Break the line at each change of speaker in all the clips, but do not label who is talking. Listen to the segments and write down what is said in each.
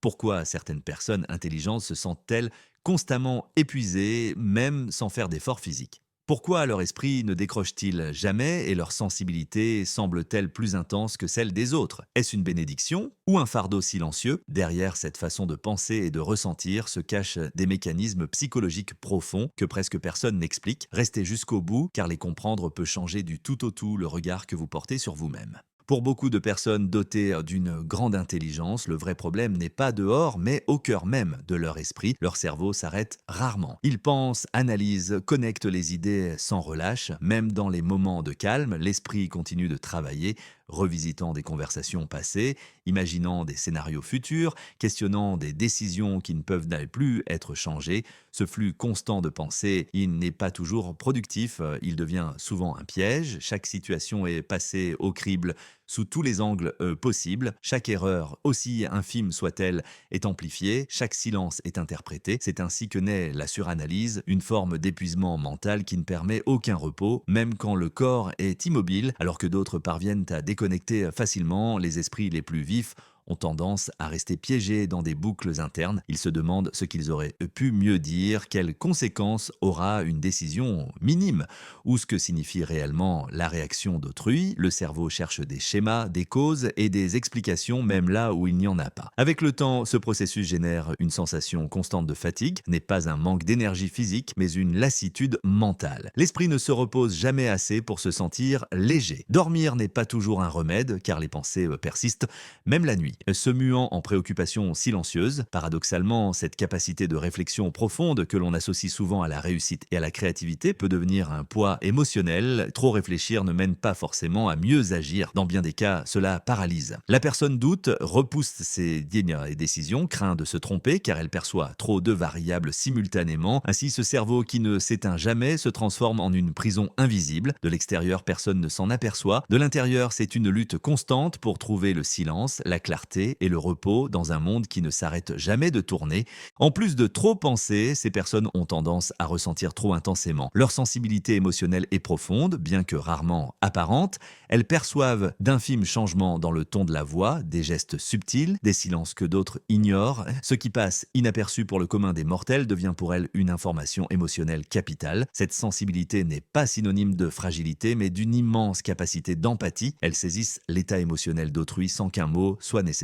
Pourquoi certaines personnes intelligentes se sentent-elles constamment épuisées, même sans faire d'efforts physiques? Pourquoi leur esprit ne décroche-t-il jamais et leur sensibilité semble-t-elle plus intense que celle des autres? Est-ce une bénédiction ou un fardeau silencieux? Derrière cette façon de penser et de ressentir se cachent des mécanismes psychologiques profonds que presque personne n'explique. Restez jusqu'au bout car les comprendre peut changer du tout au tout le regard que vous portez sur vous-même. Pour beaucoup de personnes dotées d'une grande intelligence, le vrai problème n'est pas dehors, mais au cœur même de leur esprit. Leur cerveau s'arrête rarement. Ils pensent, analysent, connectent les idées sans relâche. Même dans les moments de calme, l'esprit continue de travailler, revisitant des conversations passées, imaginant des scénarios futurs, questionnant des décisions qui ne peuvent plus être changées. Ce flux constant de pensée, il n'est pas toujours productif, il devient souvent un piège. Chaque situation est passée au crible sous tous les angles possibles. Chaque erreur, aussi infime soit-elle, est amplifiée. Chaque silence est interprété. C'est ainsi que naît la suranalyse, une forme d'épuisement mental qui ne permet aucun repos, même quand le corps est immobile, alors que d'autres parviennent à déconnecter facilement. Les esprits les plus vifs ont tendance à rester piégés dans des boucles internes. Ils se demandent ce qu'ils auraient pu mieux dire, quelles conséquences aura une décision minime, ou ce que signifie réellement la réaction d'autrui. Le cerveau cherche des schémas, des causes et des explications même là où il n'y en a pas. Avec le temps, ce processus génère une sensation constante de fatigue, n'est pas un manque d'énergie physique, mais une lassitude mentale. L'esprit ne se repose jamais assez pour se sentir léger. Dormir n'est pas toujours un remède, car les pensées persistent, même la nuit, se muant en préoccupations silencieuses. Paradoxalement, cette capacité de réflexion profonde que l'on associe souvent à la réussite et à la créativité peut devenir un poids émotionnel. Trop réfléchir ne mène pas forcément à mieux agir. Dans bien des cas, cela paralyse. La personne doute, repousse ses dernières décisions, craint de se tromper car elle perçoit trop de variables simultanément. Ainsi, ce cerveau qui ne s'éteint jamais se transforme en une prison invisible. De l'extérieur, personne ne s'en aperçoit. De l'intérieur, c'est une lutte constante pour trouver le silence, la clarté et le repos dans un monde qui ne s'arrête jamais de tourner. En plus de trop penser, ces personnes ont tendance à ressentir trop intensément. Leur sensibilité émotionnelle est profonde, bien que rarement apparente. Elles perçoivent d'infimes changements dans le ton de la voix, des gestes subtils, des silences que d'autres ignorent. Ce qui passe inaperçu pour le commun des mortels devient pour elles une information émotionnelle capitale. Cette sensibilité n'est pas synonyme de fragilité, mais d'une immense capacité d'empathie. Elles saisissent l'état émotionnel d'autrui sans qu'un mot soit nécessaire.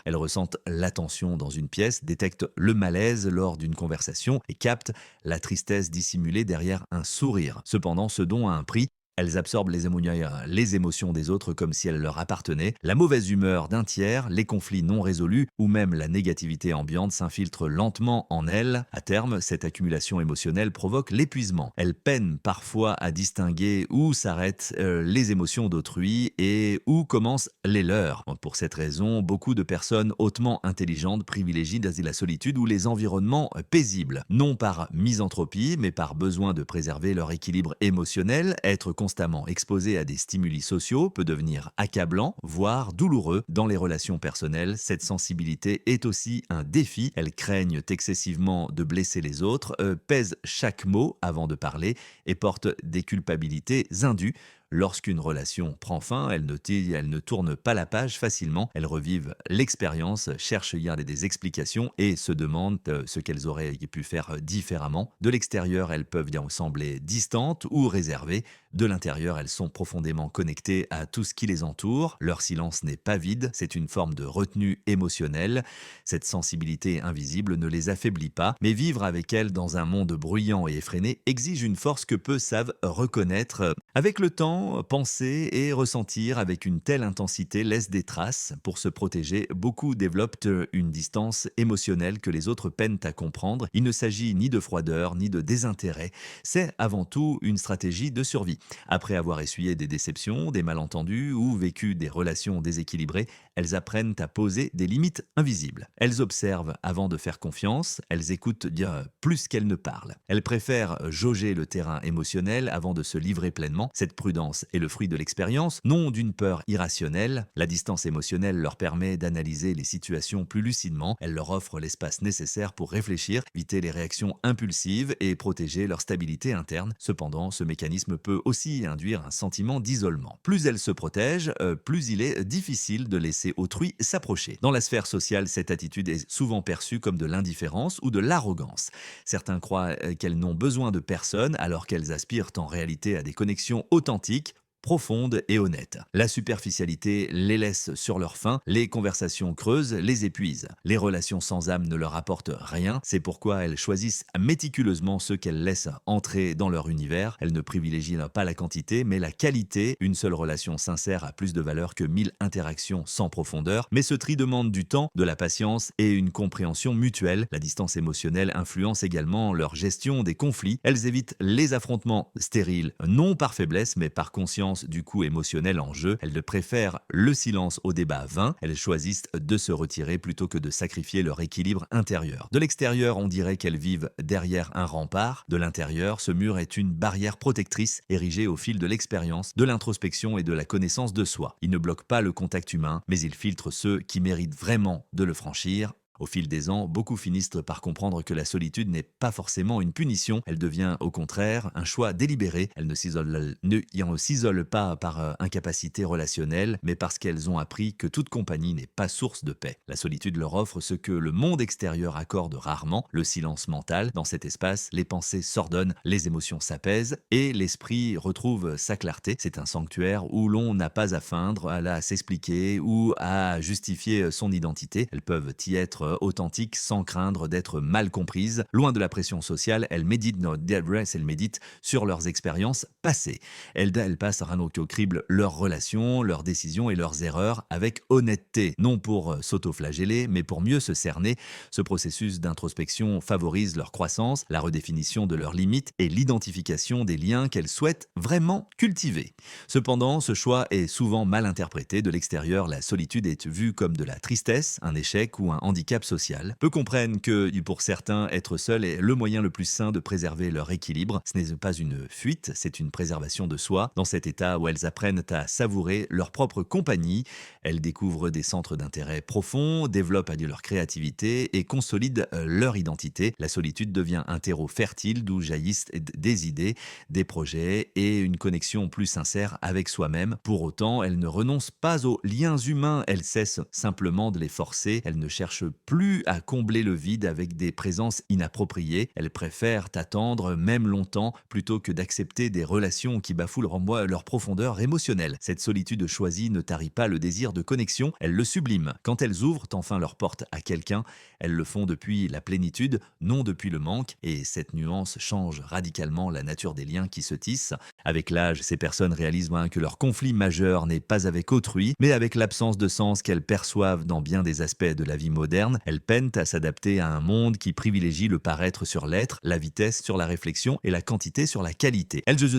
Elles ressentent l'attention dans une pièce, détectent le malaise lors d'une conversation et captent la tristesse dissimulée derrière un sourire. Cependant, ce don a un prix. Elles absorbent les émotions des autres comme si elles leur appartenaient. La mauvaise humeur d'un tiers, les conflits non résolus ou même la négativité ambiante s'infiltrent lentement en elles. À terme, cette accumulation émotionnelle provoque l'épuisement. Elles peinent parfois à distinguer où s'arrêtent les émotions d'autrui et où commencent les leurs. Pour cette raison, beaucoup de personnes hautement intelligentes privilégient la solitude ou les environnements paisibles. Non par misanthropie, mais par besoin de préserver leur équilibre émotionnel. Être constamment exposé à des stimuli sociaux peut devenir accablant, voire douloureux. Dans les relations personnelles, cette sensibilité est aussi un défi. Elles craignent excessivement de blesser les autres, pèsent chaque mot avant de parler et portent des culpabilités indues. Lorsqu'une relation prend fin, elles ne tournent pas la page facilement. Elles revivent l'expérience, cherchent y aller des explications et se demandent ce qu'elles auraient pu faire différemment. De l'extérieur, elles peuvent bien sembler distantes ou réservées. De l'intérieur, elles sont profondément connectées à tout ce qui les entoure. Leur silence n'est pas vide, c'est une forme de retenue émotionnelle. Cette sensibilité invisible ne les affaiblit pas, mais vivre avec elles dans un monde bruyant et effréné exige une force que peu savent reconnaître. Avec le temps, penser et ressentir avec une telle intensité laisse des traces. Pour se protéger, beaucoup développent une distance émotionnelle que les autres peinent à comprendre. Il ne s'agit ni de froideur ni de désintérêt. C'est avant tout une stratégie de survie. Après avoir essuyé des déceptions, des malentendus ou vécu des relations déséquilibrées, elles apprennent à poser des limites invisibles. Elles observent avant de faire confiance, elles écoutent dire plus qu'elles ne parlent. Elles préfèrent jauger le terrain émotionnel avant de se livrer pleinement. Cette prudence est le fruit de l'expérience, non d'une peur irrationnelle. La distance émotionnelle leur permet d'analyser les situations plus lucidement. Elle leur offre l'espace nécessaire pour réfléchir, éviter les réactions impulsives et protéger leur stabilité interne. Cependant, ce mécanisme peut aussi aussi induire un sentiment d'isolement. Plus elles se protègent, plus il est difficile de laisser autrui s'approcher. Dans la sphère sociale, cette attitude est souvent perçue comme de l'indifférence ou de l'arrogance. Certains croient qu'elles n'ont besoin de personne alors qu'elles aspirent en réalité à des connexions authentiques, profondes et honnêtes. La superficialité les laisse sur leur faim, les conversations creuses les épuisent. Les relations sans âme ne leur apportent rien, c'est pourquoi elles choisissent méticuleusement ceux qu'elles laissent entrer dans leur univers. Elles ne privilégient pas la quantité, mais la qualité. Une seule relation sincère a plus de valeur que 1000 interactions sans profondeur, mais ce tri demande du temps, de la patience et une compréhension mutuelle. La distance émotionnelle influence également leur gestion des conflits. Elles évitent les affrontements stériles, non par faiblesse, mais par conscience du coût émotionnel en jeu. Elles préfèrent le silence au débat vain. Elles choisissent de se retirer plutôt que de sacrifier leur équilibre intérieur. De l'extérieur, on dirait qu'elles vivent derrière un rempart. De l'intérieur, ce mur est une barrière protectrice érigée au fil de l'expérience, de l'introspection et de la connaissance de soi. Il ne bloque pas le contact humain, mais il filtre ceux qui méritent vraiment de le franchir. Au fil des ans, beaucoup finissent par comprendre que la solitude n'est pas forcément une punition, elle devient au contraire un choix délibéré. Elles ne s'isolent pas par incapacité relationnelle, mais parce qu'elles ont appris que toute compagnie n'est pas source de paix. La solitude leur offre ce que le monde extérieur accorde rarement, le silence mental. Dans cet espace, les pensées s'ordonnent, les émotions s'apaisent et l'esprit retrouve sa clarté. C'est un sanctuaire où l'on n'a pas à feindre, à s'expliquer ou à justifier son identité. Elles peuvent y être authentiques sans craindre d'être mal comprises. Loin de la pression sociale, elles méditent sur leurs expériences passées. Elles passent au crible leurs relations, leurs décisions et leurs erreurs avec honnêteté, non pour s'autoflageller, mais pour mieux se cerner. Ce processus d'introspection favorise leur croissance, la redéfinition de leurs limites et l'identification des liens qu'elles souhaitent vraiment cultiver. Cependant, ce choix est souvent mal interprété. De l'extérieur, la solitude est vue comme de la tristesse, un échec ou un handicap social. Peu comprennent que, pour certains, être seul est le moyen le plus sain de préserver leur équilibre. Ce n'est pas une fuite, c'est une préservation de soi. Dans cet état où elles apprennent à savourer leur propre compagnie, elles découvrent des centres d'intérêt profonds, développent leur créativité et consolident leur identité. La solitude devient un terreau fertile d'où jaillissent des idées, des projets et une connexion plus sincère avec soi-même. Pour autant, elles ne renoncent pas aux liens humains, elles cessent simplement de les forcer, elles ne cherchent plus à combler le vide avec des présences inappropriées. Elles préfèrent attendre même longtemps plutôt que d'accepter des relations qui bafouent leur profondeur émotionnelle. Cette solitude choisie ne tarit pas le désir de connexion, elle le sublime. Quand elles ouvrent enfin leur porte à quelqu'un, elles le font depuis la plénitude, non depuis le manque, et cette nuance change radicalement la nature des liens qui se tissent. Avec l'âge, ces personnes réalisent que leur conflit majeur n'est pas avec autrui, mais avec l'absence de sens qu'elles perçoivent dans bien des aspects de la vie moderne. Elles peinent à s'adapter à un monde qui privilégie le paraître sur l'être, la vitesse sur la réflexion et la quantité sur la qualité. Elles ne se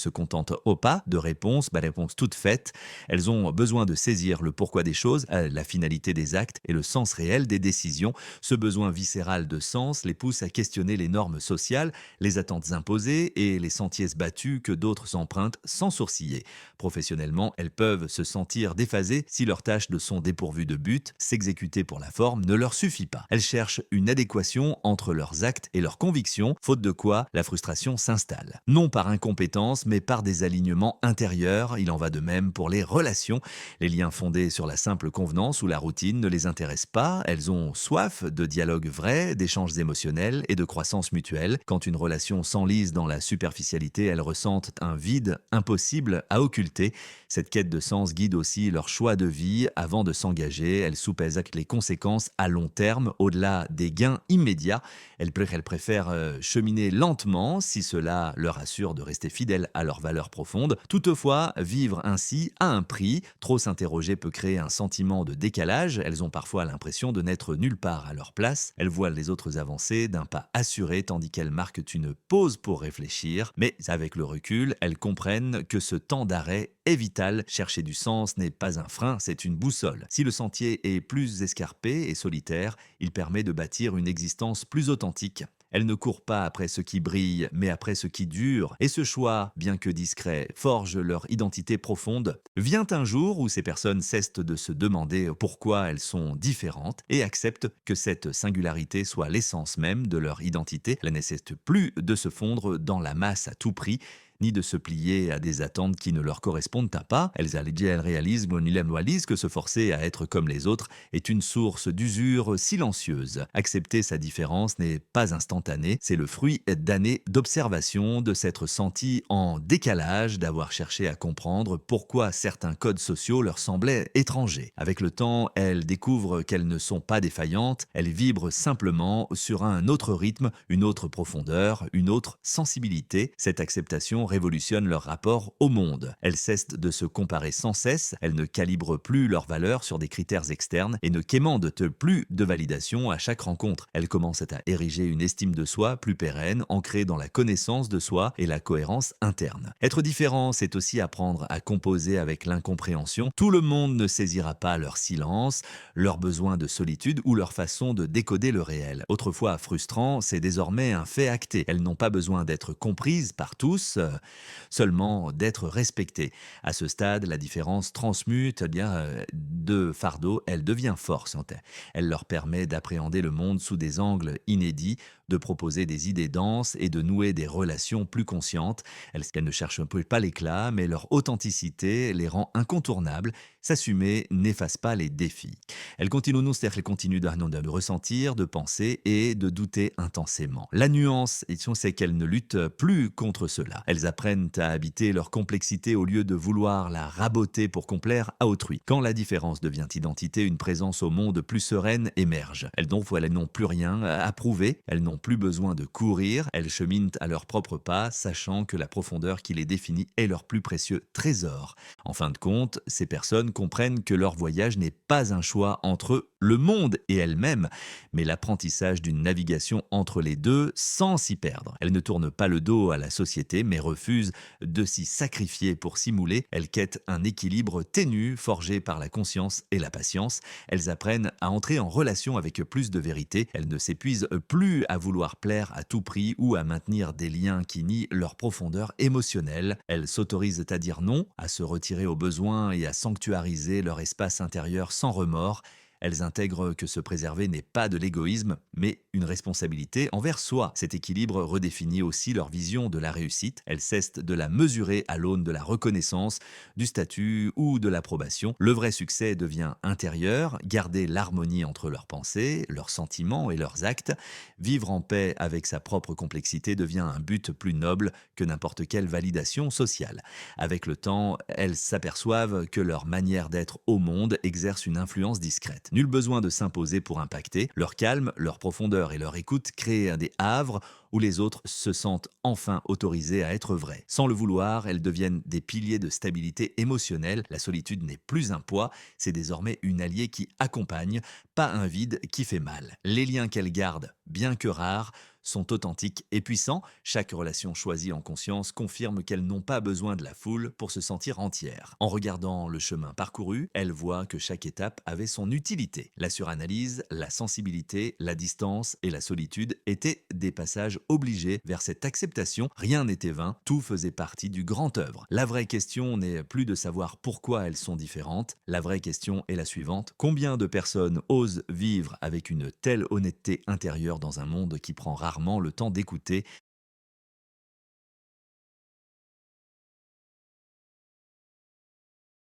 contentent pas de réponses toutes faites. Elles ont besoin de saisir le pourquoi des choses, la finalité des actes et le sens réel des décisions. Ce besoin viscéral de sens les pousse à questionner les normes sociales, les attentes imposées et les sentiers battus que d'autres empruntent sans sourciller. Professionnellement, elles peuvent se sentir déphasées si leurs tâches sont dépourvues de but, s'exécuter pour la forme ne leur suffit pas. Elles cherchent une adéquation entre leurs actes et leurs convictions, faute de quoi la frustration s'installe. Non par incompétence, mais par des alignements intérieurs. Il en va de même pour les relations. Les liens fondés sur la simple convenance ou la routine ne les intéressent pas. Elles ont soif de dialogue vrai, d'échanges émotionnels et de croissance mutuelle. Quand une relation s'enlise dans la superficialité, elles ressentent un vide impossible à occulter. Cette quête de sens guide aussi leur choix de vie. Avant de s'engager, elles soupèsent les conséquences à long terme, au-delà des gains immédiats. Elles préfèrent cheminer lentement si cela leur assure de rester fidèles à leurs valeurs profondes. Toutefois, vivre ainsi a un prix. Trop s'interroger peut créer un sentiment de décalage. Elles ont parfois l'impression de n'être nulle part à leur place. Elles voient les autres avancer d'un pas assuré tandis qu'elles marquent une pause pour réfléchir. Mais avec le recul, elles comprennent que ce temps d'arrêt est vital. Chercher du sens n'est pas un frein, c'est une boussole. Si le sentier est plus escarpé et solitaire, il permet de bâtir une existence plus authentique. Elles ne courent pas après ce qui brille, mais après ce qui dure. Et ce choix, bien que discret, forge leur identité profonde. Vient un jour où ces personnes cessent de se demander pourquoi elles sont différentes et acceptent que cette singularité soit l'essence même de leur identité. Elles ne nécessitent plus de se fondre dans la masse à tout prix, ni de se plier à des attentes qui ne leur correspondent pas. Elles réalisent, que se forcer à être comme les autres est une source d'usure silencieuse. Accepter sa différence n'est pas instantané, c'est le fruit d'années d'observation, de s'être senti en décalage, d'avoir cherché à comprendre pourquoi certains codes sociaux leur semblaient étrangers. Avec le temps, elles découvrent qu'elles ne sont pas défaillantes, elles vibrent simplement sur un autre rythme, une autre profondeur, une autre sensibilité. Cette acceptation révolutionnent leur rapport au monde. Elles cessent de se comparer sans cesse, elles ne calibrent plus leurs valeurs sur des critères externes et ne quémandent plus de validation à chaque rencontre. Elles commencent à ériger une estime de soi plus pérenne, ancrée dans la connaissance de soi et la cohérence interne. Être différent, c'est aussi apprendre à composer avec l'incompréhension. Tout le monde ne saisira pas leur silence, leur besoin de solitude ou leur façon de décoder le réel. Autrefois frustrant, c'est désormais un fait acté. Elles n'ont pas besoin d'être comprises par tous, seulement d'être respectées. À ce stade, la différence transmute de fardeau, elle devient force. Elle leur permet d'appréhender le monde sous des angles inédits, de proposer des idées denses et de nouer des relations plus conscientes. Elles ne cherchent pas l'éclat, mais leur authenticité les rend incontournables. S'assumer n'efface pas les défis. Elles continuent, c'est-à-dire qu'elles continuent de ressentir, de penser et de douter intensément. La nuance, c'est qu'elles ne luttent plus contre cela. Elles apprennent à habiter leur complexité au lieu de vouloir la raboter pour complaire à autrui. Quand la différence devient identité, une présence au monde plus sereine émerge. Elles n'ont plus rien à prouver, elles n'ont plus besoin de courir, elles cheminent à leur propre pas, sachant que la profondeur qui les définit est leur plus précieux trésor. En fin de compte, ces personnes comprennent que leur voyage n'est pas un choix entre le monde et elles-mêmes, mais l'apprentissage d'une navigation entre les deux sans s'y perdre. Elles ne tournent pas le dos à la société, mais refusent de s'y sacrifier pour simuler. Elles quêtent un équilibre ténu, forgé par la conscience et la patience. Elles apprennent à entrer en relation avec plus de vérité. Elles ne s'épuisent plus à vouloir plaire à tout prix ou à maintenir des liens qui nient leur profondeur émotionnelle. Elles s'autorisent à dire non, à se retirer au besoin et à sanctuariser leur espace intérieur sans remords. Elles intègrent que se préserver n'est pas de l'égoïsme, mais une responsabilité envers soi. Cet équilibre redéfinit aussi leur vision de la réussite. Elles cessent de la mesurer à l'aune de la reconnaissance, du statut ou de l'approbation. Le vrai succès devient intérieur, garder l'harmonie entre leurs pensées, leurs sentiments et leurs actes. Vivre en paix avec sa propre complexité devient un but plus noble que n'importe quelle validation sociale. Avec le temps, elles s'aperçoivent que leur manière d'être au monde exerce une influence discrète. Nul besoin de s'imposer pour impacter. Leur calme, leur profondeur et leur écoute créent des havres où les autres se sentent enfin autorisés à être vrais. Sans le vouloir, elles deviennent des piliers de stabilité émotionnelle. La solitude n'est plus un poids, c'est désormais une alliée qui accompagne, pas un vide qui fait mal. Les liens qu'elles gardent, bien que rares, sont authentiques et puissants. Chaque relation choisie en conscience confirme qu'elles n'ont pas besoin de la foule pour se sentir entières. En regardant le chemin parcouru, elles voient que chaque étape avait son utilité. La suranalyse, la sensibilité, la distance et la solitude étaient des passages obligés vers cette acceptation. Rien n'était vain, tout faisait partie du grand œuvre. La vraie question n'est plus de savoir pourquoi elles sont différentes. La vraie question est la suivante: combien de personnes osent vivre avec une telle honnêteté intérieure dans un monde qui prend rarement le temps d'écouter?